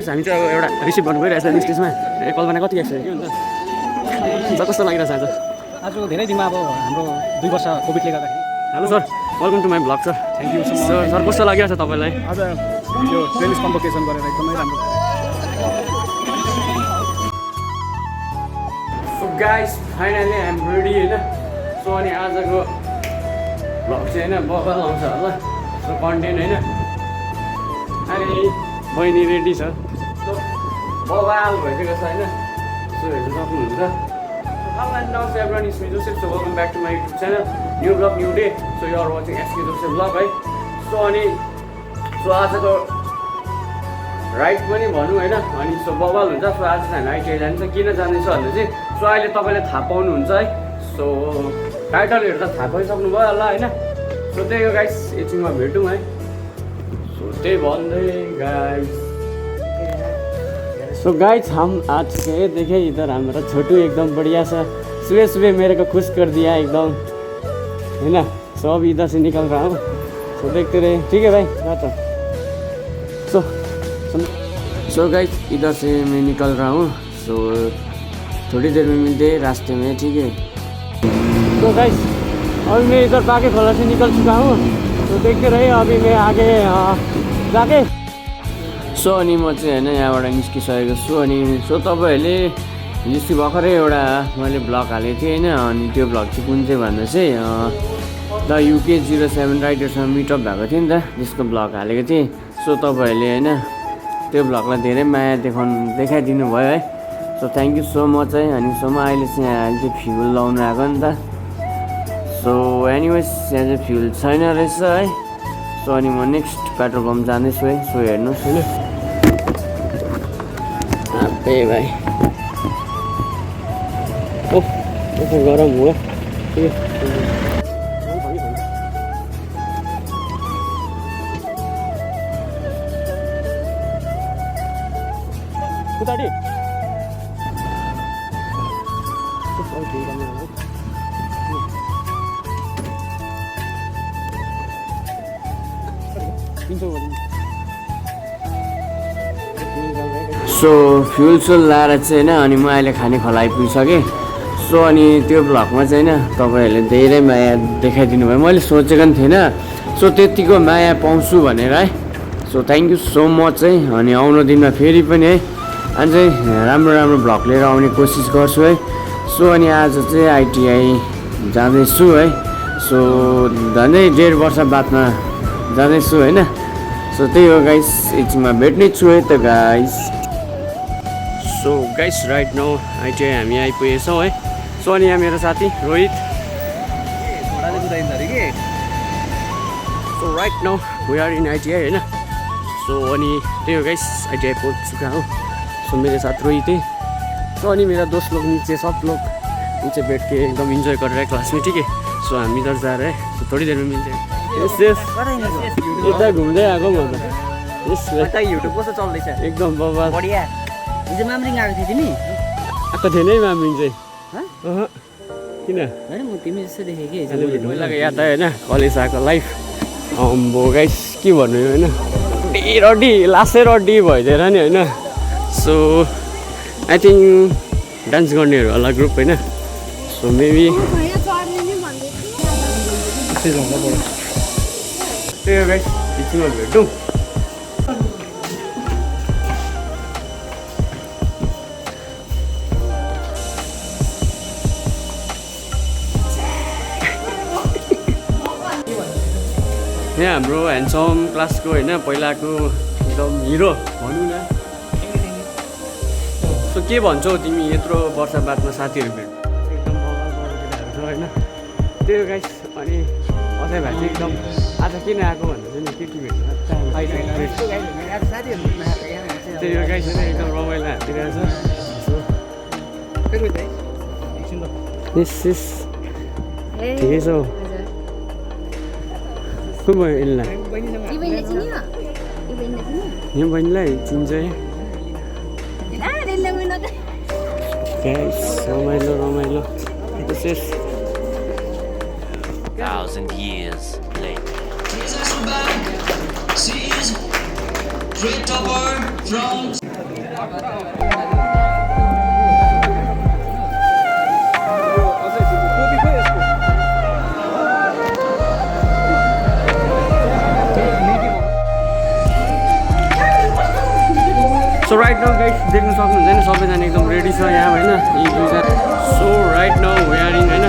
Guys हामी चाहिँ अब एउटा रिसिभ गर्नु गइरहेछ स्टेजमा कल्पना कति एक्सपिरियन्स के हुन्छ कस्तो लागिरहेछ आज धेरै दिनमा अब हाम्रो 2 वर्ष कोभिडले गर्दाखेरि hello sir welcome to my vlog sir thank you sir कस्तो लागिरहेछ तपाईँलाई आज यो ट्रेनिस कम्पोकेसन गरेर एकदमै राम्रो so guys finally I am ready होइन सो अनि आजको भ्लग चाहिँ होइन बबाल आउँछ होला सो कन्टेन्ट होइन अनि बहिनी रेडी छ सो बबाल भइसकेको छ होइन सो हेर्नु सक्नुहुन्छ Hello and now everyone, it's me Joseph. So welcome back to my YouTube channel. New vlog, new day. So you are watching SK Joseph vlog, right? So अनि सो आजको ride पनि भनौँ होइन अनि सो बबाल हुन्छ सो आज चाहिँ हामी ITI जान्छ किन जाँदैछ भने चाहिँ सो अहिले तपाईँले थाहा पाउनुहुन्छ है सो टाइटलहरू त थाहा पाइसक्नु भयो होला होइन सो त्यही हो गाइस एकछिनमा भेटौँ है सो त्यही भन्दै गाइस सो गाइस हम आज गए देखे इधर हमारा छोटू एकदम बढ़िया सा सुबह सुबह मेरे को खुश कर दिया एकदम है ना सो अब इधर से निकल रहा हूँ सो देखते रहे ठीक है भाई जाता सो गाइस इधर से मैं निकल रहा हूँ सो थोड़ी देर में मिलते हैं रास्ते में ठीक है तो गाइस अभी मैं इधर पाके खोला से निकल चुका हूँ तो देखते रहे अभी मैं आगे जाके सो अनि म चाहिँ होइन यहाँबाट निस्किसकेको छु अनि सो तपाईँहरूले हिजो भर्खरै एउटा मैले ब्लग हालेको थिएँ होइन अनि त्यो ब्लग चाहिँ कुन चाहिँ भन्दा चाहिँ द UK 07 राइडरसँग मिटअप भएको थियो नि त त्यसको ब्लग हालेको थिएँ सो तपाईँहरूले होइन त्यो ब्लगलाई धेरै माया देखाइदिनु भयो है so thank you so much है अनि सो म अहिले चाहिँ अहिले चाहिँ फ्युल लाउनु आएको नि त सो एनिवेज यहाँ चाहिँ फ्युल छैन रहेछ है सो अनि म नेक्स्ट पेट्रोल पम्प जाँदैछु है सो हेर्नुहोस् होइन ए भाइ ओ गरम हो उताडी सो फ्युल सुल लाएर चाहिँ होइन अनि म अहिले खाने खोला आइपुगिसकेँ सो अनि त्यो ब्लगमा चाहिँ होइन तपाईँहरूले धेरै माया देखाइदिनु भयो मैले सोचेको पनि थिइनँ सो त्यतिको माया पाउँछु भनेर है so thank you so much है अनि आउनु दिनमा फेरि पनि है अझै राम्रो राम्रो ब्लग लिएर आउने कोसिस गर्छु है सो अनि आज चाहिँ ITI जाँदैछु है सो झन्डै 1.5 वर्ष बादमा जाँदैछु होइन सो त्यही हो गाइस एकछिनमा भेट्ने छु है त guys so guys right now ITI हामी आइपुगेछौँ है सो अनि यहाँ मेरो साथी Rohit so right now we are in ITI होइन सो अनि त्यही हो गाइस ITI पहुँच चुका हो सो मेरे साथ रोहित है सो अनि मेरा दोस्त लोग नीचे सब लोग नीचे बैठ के एकदम इन्जॉय कर रहे हैं क्लास में ठीक है सो हम इधर जा रहे हैं तो थोड़ी देर में मिलते हैं यता घुम्दै आएको म त युट्युब कस्तो चल्दैछ एकदम बाबा बढिया हिजो मामरिङ आएको थियो तिमी आएको थिएन है मामरिङ चाहिँ किन होइन म तिमी जस्तो देखेँ कि पहिलाको याद आयो होइन कलेज आएको लाइफ अम्बो गाइस के भन्नु होइन रड्डी लासै रड्डी भइदिएर नि होइन सो आई थिङ्क डान्स गर्नेहरू होला ग्रुप होइन सो मेबी त्यही हो गाइस एकछिनमा भेटौँ यहाँ हाम्रो ह्यान्डसम क्लासको होइन पहिलाको एकदम हिरो भनौँ न सो के भन्छौ तिमी यत्रो वर्ष बादमा साथीहरू भेट एकदम केटाहरू छ होइन त्यही हो गाइस अनि अझै भाइ चाहिँ एकदम आज किन आएको भन्दा चाहिँ केटी भेट्छ त्यही हो गाइस एकदम रमाइलो हातिरहेछ ठिकै छ को भयो यसलाई यो बहिनीलाई चिन्छ रमाइलो रमाइलो 1,000 years later. So right now guys देख्न सक्नुहुन्छ हैन सबैजना एकदम रेडी छ यहाँ हैन यी दुईजना सो राइट नाउ वेयरिङ हैन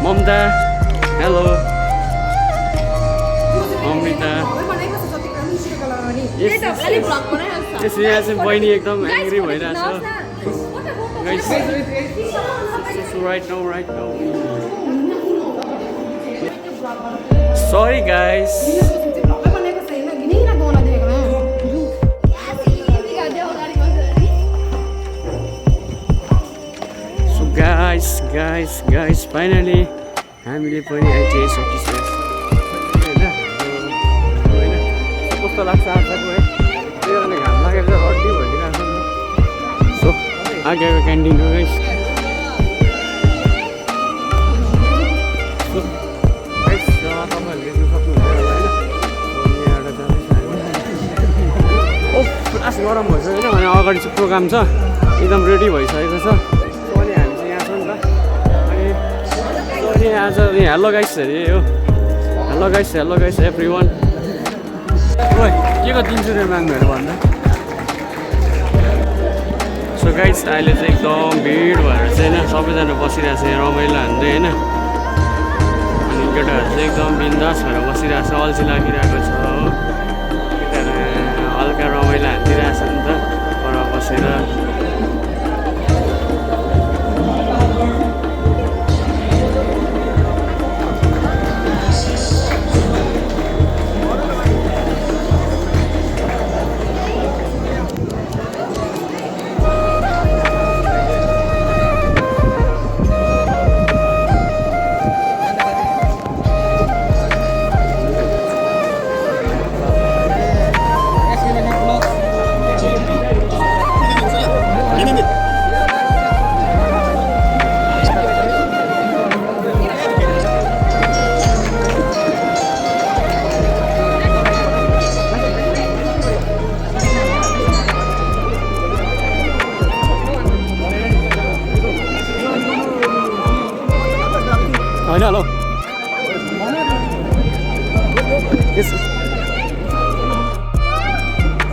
ममता हेलो अमृता यस यहाँ चाहिँ बहिनी एकदम एङ्ग्री भइरहेछ guys so right now sorry guys guys finally हामीले पनि ITI सकिसक्यो हैन कस्तो लाग्छ आजको है त्यसले घाम लागेर अड्डी भइदिरहेको छ सो आगेको क्यान्टिन हो गाइस गाइस तपाईहरुले देख्न सक्नुहुन्छ होला हैन यहाँबाट जाँदैछ ओ पुरा गरम भइसक्यो हैन भने अगाडि चाहिँ प्रोग्राम छ एकदम रेडी भइसकेको छ आज हेलो गाइस अरे हो हेलो गाइस एभ्रिवान ओइ के को 300 रुपैयाँ माग्नुहरु भन्दा सो गाइस अहिले चाहिँ एकदम भिड भएर चाहिँ हैन सबैजना बसिरहेछ यहाँ रमाइलो हान्दै हैन अनि केटाहरु चाहिँ एकदम बिन्दास भएर बसिरहेछ अल्छी लागिरहेको छ हो केटाहरु हल्का रमाइलो हान्दिरहेछ नि त पर बसेर होइन हेलो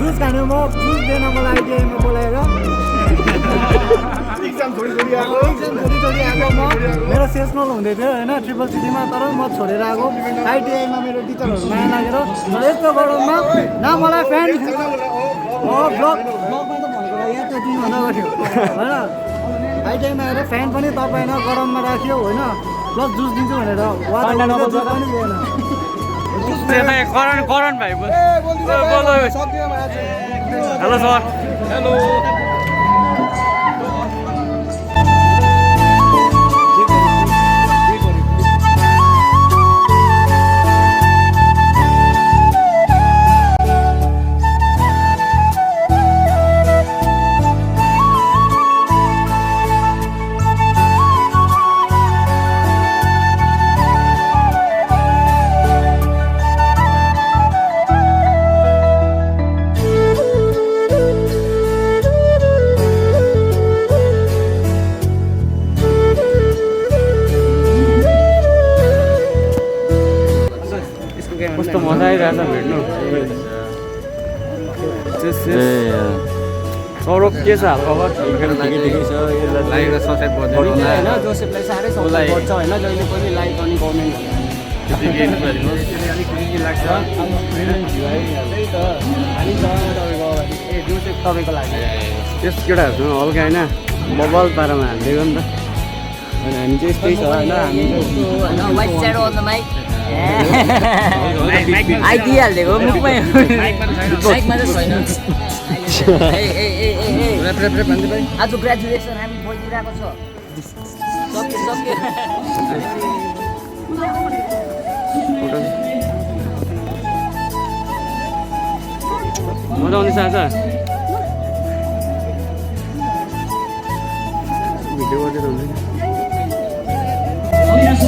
जुस खानु म जुस दिएन मलाई आइटिआईमा बोलाएर एक्जाम छोडी आएको म मेरो सेसनल हुँदै थियो होइन ट्रिपल सिटीमा तर म छोडेर आएको आइटिआईमा मेरो टिचरहरू माया लागेर यस्तो गरममा न मलाई फ्यान ब्लगमा त भनेको यहाँ त तिमीभन्दा गर्थ्यो होइन आइटिआईमा आएर फ्यान पनि तपाईँ गरममा राख्यो होइन प्लस जुस दिन्छु भनेर करण भाइ हेलो सर हेलो कस्तो मजा आइरहेछ भेट्नु सौरभ के छ हालखबर ठिकै छ लाइभ र सब्सक्राइब गर्दैन हैन जोसेफलाई सारै सब्सक्राइब गर्छ हैन जहिले पनि लाइक अनि कमेन्ट गर्नु अलिक खुसी लाग्छ त्यही त हामी तपाईँको ए जोसेफ तपाईँको लागि त्यस केटाहरू हल्का होइन बबल पारामा हालिदिएको नि त होइन हामी चाहिँ यस्तै छ होइन हामी आइदिइहालिदिएको मुखमै आज ग्रेजुएसन हामी बोलिरहेको छ मजा आउँदैछ आज भिडियो गर्दै त हुन्छ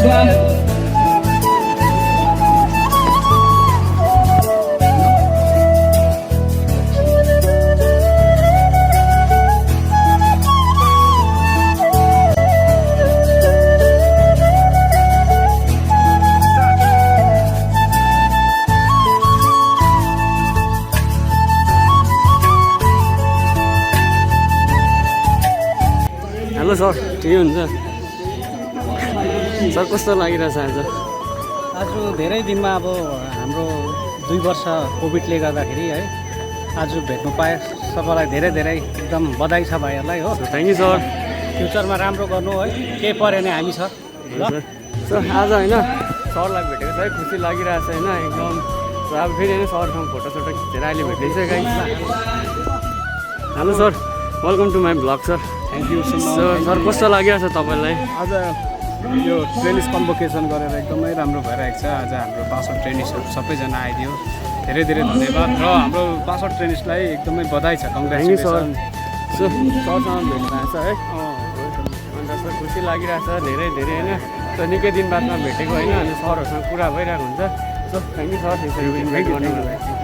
हेलो सर ठिकै हुन्छ सर कस्तो लागिरहेछ आज आज धेरै दिनमा अब हाम्रो 2 वर्ष कोभिडले गर्दाखेरि है आज भेट्नु पाए सबैलाई धेरै धेरै एकदम बधाई छ भाइहरूलाई हो थ्याङ्क यू सर फ्युचरमा राम्रो गर्नु है केही पऱ्यो भने हामी छ ल सर आज होइन सरलाई भेटेको चाहिँ खुसी लागिरहेछ होइन एकदम अब फेरि होइन सरसँग फोटोसोटो खिचेर अहिले भेट्दैछ guys hello sir welcome to my vlog sir thank you so sir कस्तो लागिरहेछ तपाईँलाई आज यो ट्रेनिस कन्भोकेसन गरेर एकदमै राम्रो भइरहेको छ आज हाम्रो 62 ट्रेनिसहरू सबैजना आइदियो धेरै धेरै धन्यवाद र हाम्रो 62 ट्रेनिसलाई एकदमै बधाई छ thank you sir congratulation so सरसँग भेट्नु भएको छ है अन्त सर खुसी लागिरहेछ धेरै धेरै होइन सो निकै दिन बादमा भेटेको होइन अनि सरहरूसँग कुरा भइरहेको हुन्छ सो थ्याङ्क यू सर त्यसरी इन्भाइट गर्नुभयो